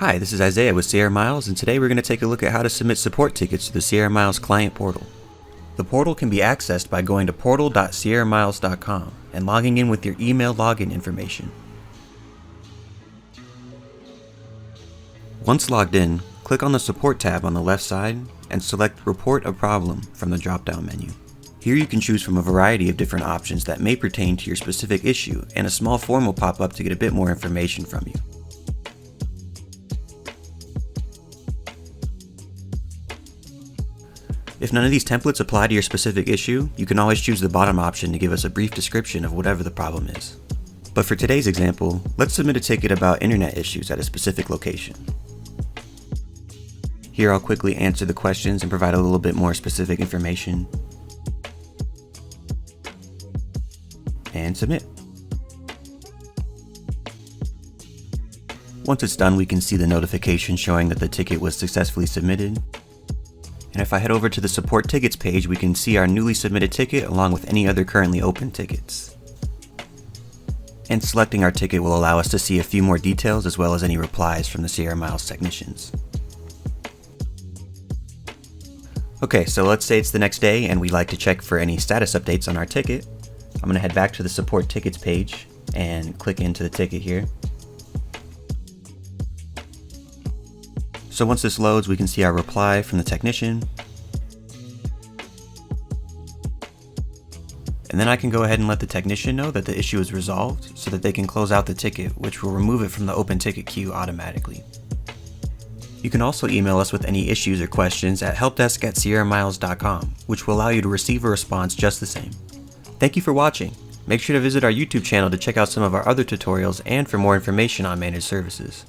Hi, this is Isaiah with Sierra Miles, and today we're going to take a look at how to submit support tickets to the Sierra Miles client portal. The portal can be accessed by going to portal.sierramiles.com and logging in with your email login information. Once logged in, click on the Support tab on the left side and select Report a Problem from the drop-down menu. Here you can choose from a variety of different options that may pertain to your specific issue, and a small form will pop up to get a bit more information from you. If none of these templates apply to your specific issue, you can always choose the bottom option to give us a brief description of whatever the problem is. But for today's example, let's submit a ticket about internet issues at a specific location. Here I'll quickly answer the questions and provide a little bit more specific information. And submit. Once it's done, we can see the notification showing that the ticket was successfully submitted. And if I head over to the Support Tickets page, we can see our newly submitted ticket along with any other currently open tickets. And selecting our ticket will allow us to see a few more details as well as any replies from the Sierra Miles technicians. Okay, so let's say it's the next day and we'd like to check for any status updates on our ticket. I'm going to head back to the Support Tickets page and click into the ticket here. So once this loads, we can see our reply from the technician. And then I can go ahead and let the technician know that the issue is resolved so that they can close out the ticket, which will remove it from the open ticket queue automatically. You can also email us with any issues or questions at helpdesk@sierramiles.com, which will allow you to receive a response just the same. Thank you for watching. Make sure to visit our YouTube channel to check out some of our other tutorials and for more information on managed services.